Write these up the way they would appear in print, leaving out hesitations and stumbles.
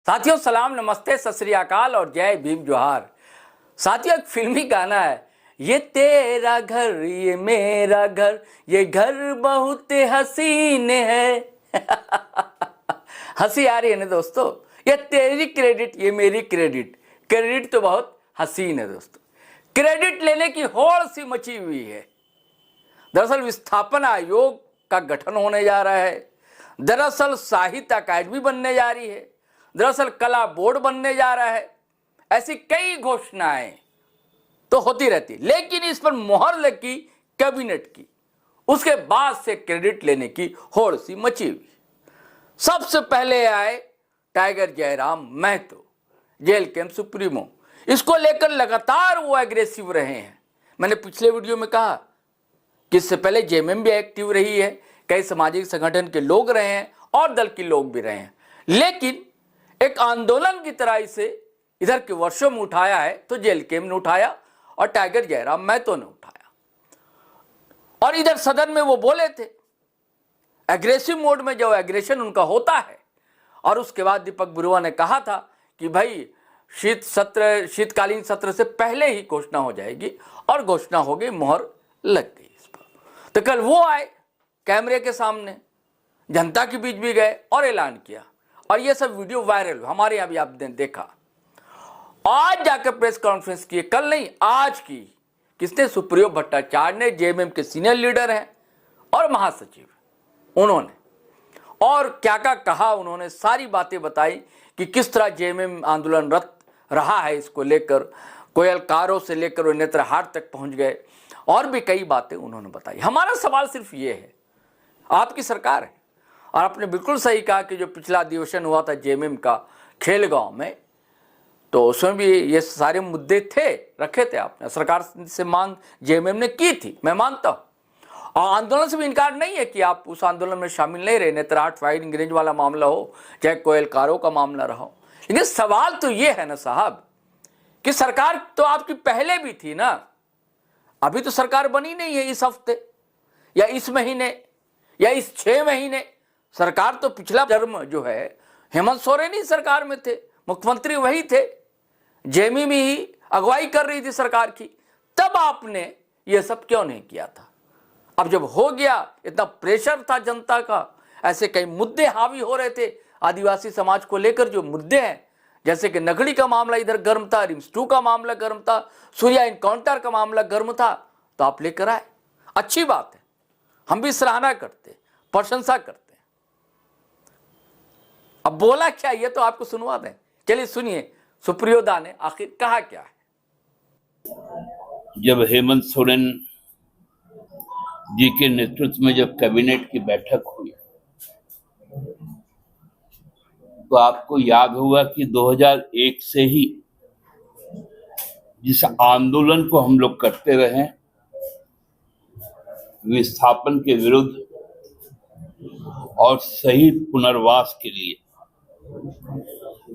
साथियों सलाम, नमस्ते, सत श्री अकाल और जय भीम जोहार। साथियों एक फिल्मी गाना है, ये तेरा घर ये मेरा घर, ये घर बहुत हसीन है। हंसी आ रही है ना दोस्तों? ये तेरी क्रेडिट ये मेरी क्रेडिट, क्रेडिट तो बहुत हसीन है दोस्तों। क्रेडिट लेने की होड़ सी मची हुई है। दरअसल विस्थापन आयोग का गठन होने जा रहा है, दरअसल साहित्य अकादमी बनने जा रही है, दरअसल कला बोर्ड बनने जा रहा है। ऐसी कई घोषणाएं तो होती रहती, लेकिन इस पर मोहर लगी कैबिनेट की, उसके बाद से क्रेडिट लेने की होड़ सी मची हुई। सबसे पहले आए Tiger Jairam Mahato, jail camp supremo. इसको लेकर लगातार वो एग्रेसिव रहे हैं। मैंने पिछले वीडियो में कहा कि इससे पहले जेएमएम भी एक्टिव रही है, कई सामाजिक संगठन के लोग रहे हैं और दल के लोग भी रहे हैं, लेकिन एक आंदोलन की तरह इसे इधर के वर्षों में उठाया है तो जेल कैंप ने उठाया और टाइगर जयराम महतो ने उठाया। और इधर सदन में वो बोले थे एग्रेसिव मोड में, जो एग्रेशन उनका होता है। और उसके बाद दीपक बुरुआ ने कहा था कि भाई शीतकालीन सत्र से पहले ही घोषणा हो जाएगी, और घोषणा हो गई, मोहर लग गई इस पर। तो कल वो आए कैमरे के सामने, जनता के बीच भी गए और ऐलान किया, और ये सब वीडियो वायरल हुआ। हमारे यहाँ भी आपने देखा। आज जाकर प्रेस कॉन्फ्रेंस की, कल नहीं आज की। किसने? सुप्रियो भट्टाचार्य ने, जेएमएम के सीनियर लीडर हैं और महासचिव। उन्होंने और क्या क्या कहा, उन्होंने सारी बातें बताई कि किस तरह जेएमएम आंदोलनरत रहा है इसको लेकर, कोयलकारों से लेकर वो नेत्रहाट तक पहुंच गए, और भी कई बातें उन्होंने बताई। हमारा सवाल सिर्फ ये है, आपकी सरकार है, और आपने बिल्कुल सही कहा कि जो पिछला अधिवेशन हुआ था जेएमएम का खेलगांव में, तो उसमें भी ये सारे मुद्दे थे, रखे थे आपने, सरकार से मांग जेएमएम ने की थी, मैं मानता हूं। और आंदोलन से भी इनकार नहीं है कि आप उस आंदोलन में शामिल नहीं रहे, नेत्रहाट फायरिंग रेंज वाला मामला हो चाहे कोयलकारों का मामला रहा हो। लेकिन सवाल तो ये है ना साहब कि सरकार तो आपकी पहले भी थी ना, अभी तो सरकार बनी नहीं है इस हफ्ते या इस महीने या इस 6 महीने। सरकार तो पिछला टर्म जो है हेमंत सोरेन ही सरकार में थे, मुख्यमंत्री वही थे, जेएमएम ही अगुवाई कर रही थी सरकार की। तब आपने ये सब क्यों नहीं किया था? अब जब हो गया, इतना प्रेशर था जनता का, ऐसे कई मुद्दे हावी हो रहे थे आदिवासी समाज को लेकर, जो मुद्दे हैं जैसे कि नगड़ी का मामला इधर गर्म था, रिम्स 2 का मामला गर्म था, सूर्या इनकाउंटर का मामला गर्म था, तो आप लेकर आए। अच्छी बात है, हम भी सराहना करते, प्रशंसा करते। अब बोला क्या ये तो आपको सुनवा दें, चलिए सुनिए सुप्रियो दा ने आखिर कहा क्या है। जब हेमंत सोरेन जी के नेतृत्व में जब कैबिनेट की बैठक हुई, तो आपको याद होगा कि 2001 से ही जिस आंदोलन को हम लोग करते रहे विस्थापन के विरुद्ध और सही पुनर्वास के लिए,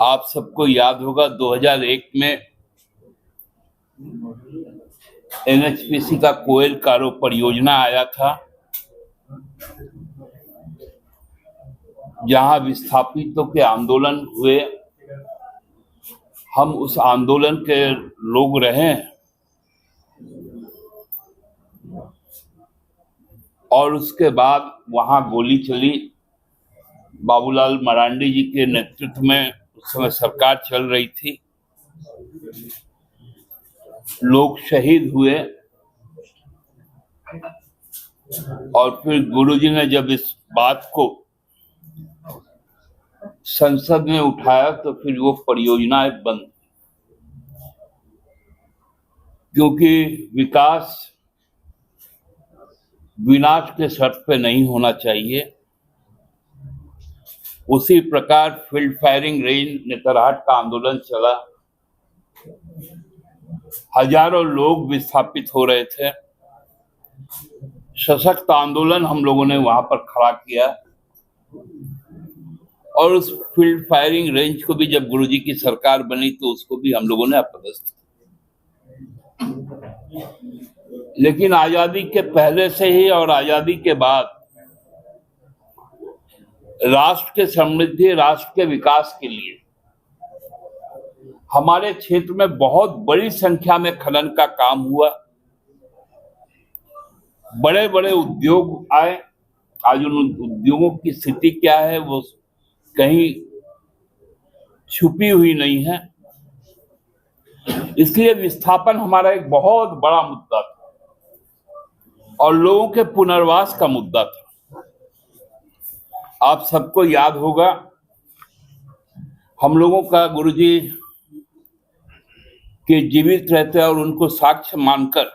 आप सबको याद होगा 2001 में एनएचपीसी का कोयलकारो परियोजना आया था, जहां विस्थापितों के आंदोलन हुए। हम उस आंदोलन के लोग रहे हैं, और उसके बाद वहां गोली चली। बाबूलाल मरांडी जी के नेतृत्व में उस समय सरकार चल रही थी, लोग शहीद हुए, और फिर गुरुजी ने जब इस बात को संसद में उठाया तो फिर वो परियोजना बंद, क्योंकि विकास विनाश के शर्त पे नहीं होना चाहिए। उसी प्रकार फील्ड फायरिंग रेंज नेत्रहाट का आंदोलन चला, हजारों लोग विस्थापित हो रहे थे, सशक्त आंदोलन हम लोगों ने वहां पर खड़ा किया, और उस फील्ड फायरिंग रेंज को भी जब गुरुजी की सरकार बनी तो उसको भी हम लोगों ने अपदस्थ किया। लेकिन आजादी के पहले से ही और आजादी के बाद राष्ट्र के समृद्धि, राष्ट्र के विकास के लिए हमारे क्षेत्र में बहुत बड़ी संख्या में खनन का काम हुआ, बड़े बड़े उद्योग आए। आज उन उद्योगों की स्थिति क्या है वो कहीं छुपी हुई नहीं है। इसलिए विस्थापन हमारा एक बहुत बड़ा मुद्दा था और लोगों के पुनर्वास का मुद्दा था। आप सबको याद होगा, हम लोगों का गुरुजी के जीवित रहते और उनको साक्ष्य मानकर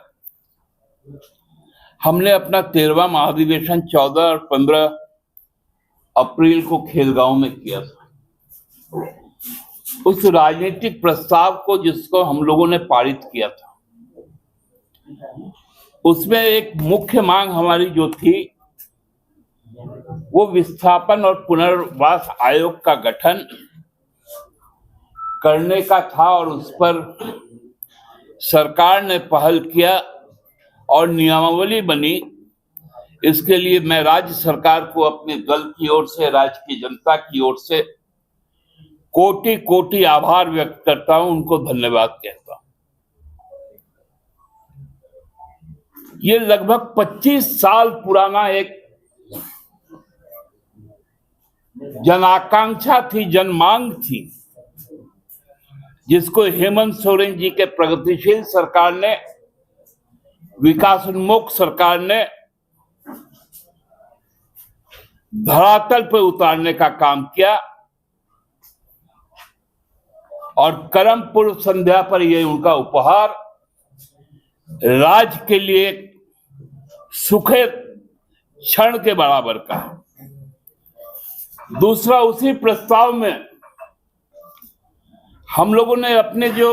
हमने अपना 13वां महाधिवेशन 14 और 15 अप्रैल को खेलगांव में किया था। उस राजनीतिक प्रस्ताव को जिसको हम लोगों ने पारित किया था, उसमें एक मुख्य मांग हमारी जो थी वो विस्थापन और पुनर्वास आयोग का गठन करने का था और उस पर सरकार ने पहल किया और नियमावली बनी। इसके लिए मैं राज्य सरकार को अपने दल की ओर से, राज्य की जनता की ओर से कोटि कोटि आभार व्यक्त करता हूं, उनको धन्यवाद कहता हूं। ये लगभग 25 साल पुराना एक जन आकांक्षा थी, जन मांग थी, जिसको हेमंत सोरेन जी के प्रगतिशील सरकार ने, विकासोन्मुख सरकार ने धरातल पर उतारने का काम किया और करम पूर्व संध्या पर यह उनका उपहार राज्य के लिए सुखद क्षण के बराबर का। दूसरा, उसी प्रस्ताव में हम लोगों ने अपने जो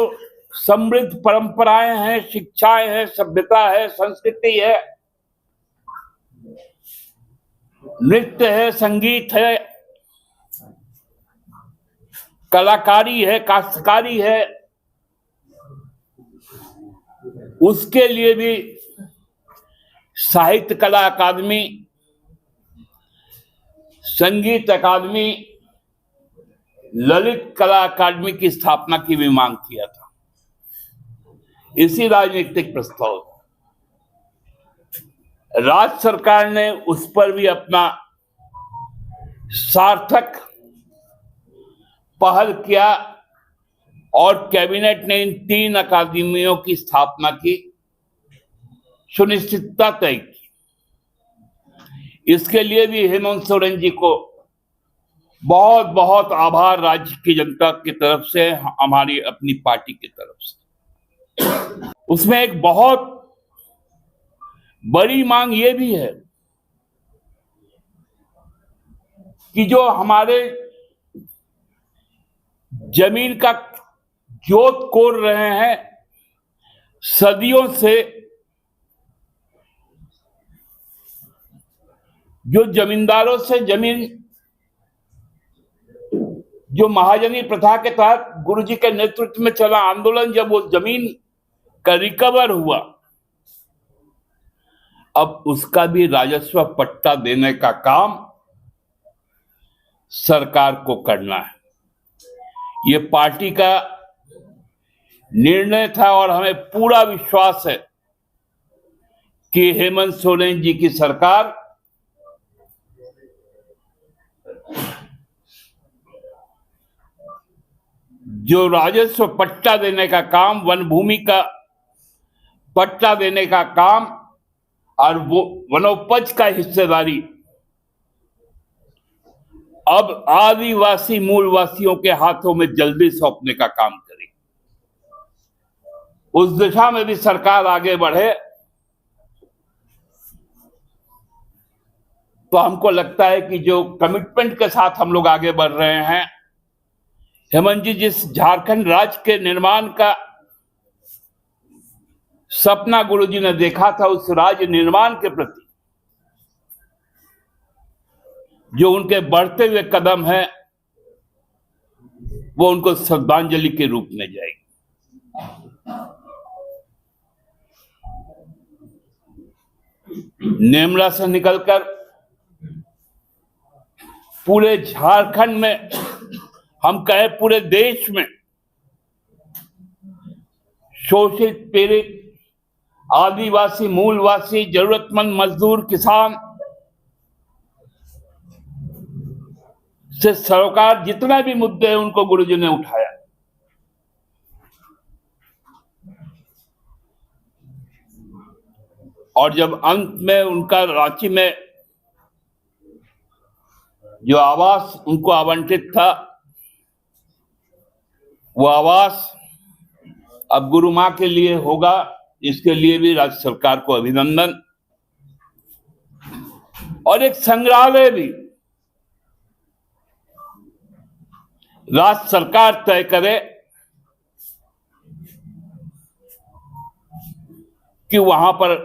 समृद्ध परंपराएं हैं, शिक्षाएं हैं, सभ्यता है, संस्कृति है, नृत्य है, संगीत है, कलाकारी है, काश्तकारी है, उसके लिए भी साहित्य कला अकादमी, संगीत अकादमी, ललित कला अकादमी की स्थापना की भी मांग किया था। इसी राजनीतिक प्रस्ताव राज्य सरकार ने उस पर भी अपना सार्थक पहल किया और कैबिनेट ने इन 3 अकादमियों की स्थापना की, सुनिश्चितता तय की। इसके लिए भी हेमंत सोरेन जी को बहुत बहुत आभार राज्य की जनता की तरफ से, हमारी अपनी पार्टी की तरफ से। उसमें एक बहुत बड़ी मांग ये भी है कि जो हमारे जमीन का जोत कोड़ रहे हैं सदियों से, जो जमींदारों से जमीन, जो महाजनी प्रथा के तहत गुरुजी के नेतृत्व में चला आंदोलन, जब वो जमीन का रिकवर हुआ, अब उसका भी राजस्व पट्टा देने का काम सरकार को करना है। ये पार्टी का निर्णय था और हमें पूरा विश्वास है कि हेमंत सोरेन जी की सरकार जो राजस्व पट्टा देने का काम, वन भूमि का पट्टा देने का काम और वो वनोपज का हिस्सेदारी अब आदिवासी मूलवासियों के हाथों में जल्दी सौंपने का काम करेगी। उस दिशा में भी सरकार आगे बढ़े तो हमको लगता है कि जो कमिटमेंट के साथ हम लोग आगे बढ़ रहे हैं, हेमंत जी जिस झारखंड राज्य के निर्माण का सपना गुरुजी ने देखा था, उस राज्य निर्माण के प्रति जो उनके बढ़ते हुए कदम है वो उनको श्रद्धांजलि के रूप में जाएगी। नेमरा से निकलकर पूरे झारखंड में, हम कहें पूरे देश में, शोषित, पीड़ित, आदिवासी, मूलवासी, जरूरतमंद मजदूर, किसान से सरकार जितना भी मुद्दे हैं उनको गुरुजी ने उठाया। और जब अंत में उनका रांची में जो आवास उनको आवंटित था, वो आवास अब गुरु मां के लिए होगा, इसके लिए भी राज्य सरकार को अभिनंदन। और एक संग्रहालय भी राज्य सरकार तय करे कि वहां पर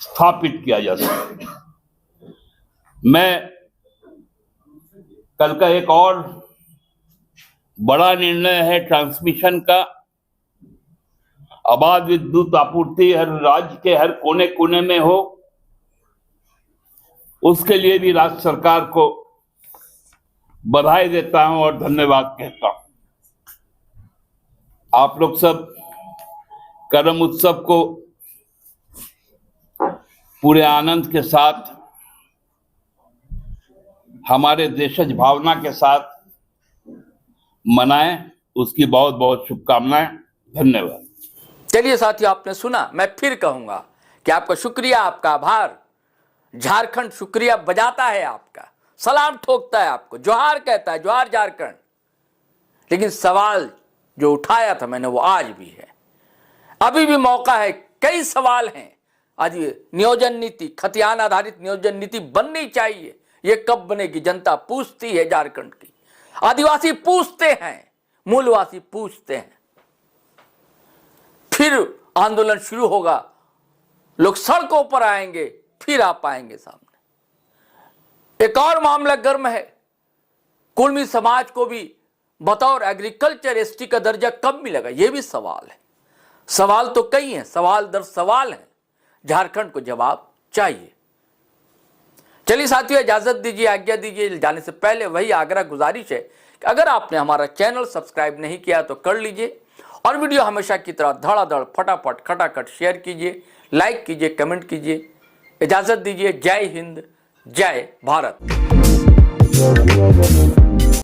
स्थापित किया जा सके। मैं कल का एक और बड़ा निर्णय है ट्रांसमिशन का। आबाद विद्युत आपूर्ति हर राज्य के हर कोने कोने में हो, उसके लिए भी राज्य सरकार को बधाई देता हूं और धन्यवाद कहता हूं। आप लोग सब करम उत्सव को पूरे आनंद के साथ, हमारे देशज भावना के साथ मनाएं, उसकी बहुत बहुत शुभकामनाएं। धन्यवाद। चलिए साथियों, आपने सुना, मैं फिर कहूंगा कि आपका शुक्रिया, आपका आभार। झारखंड शुक्रिया बजाता है आपका, सलाम ठोकता है आपको, जोहार कहता है, जोहार झारखंड। लेकिन सवाल जो उठाया था मैंने वो आज भी है, अभी भी मौका है। कई सवाल हैं। आज नियोजन नीति, खतियान आधारित नियोजन नीति बननी चाहिए। ये कब बनेगी? जनता पूछती है झारखंड की, आदिवासी पूछते हैं, मूलवासी पूछते हैं। फिर आंदोलन शुरू होगा, लोग सड़कों पर आएंगे, फिर आ पाएंगे सामने। एक और मामला गर्म है, कुर्मी समाज को भी बतौर एग्रीकल्चर एसटी का दर्जा कब मिलेगा? यह भी सवाल है। सवाल तो कई हैं, सवाल दर सवाल हैं। झारखंड को जवाब चाहिए। चलिए साथियों, इजाजत दीजिए, आज्ञा दीजिए। जाने से पहले वही आग्रह गुजारिश है कि अगर आपने हमारा चैनल सब्सक्राइब नहीं किया तो कर लीजिए, और वीडियो हमेशा की तरह धड़ाधड़ फटाफट खटाखट शेयर कीजिए, लाइक कीजिए, कमेंट कीजिए। इजाजत दीजिए। जय हिंद, जय भारत।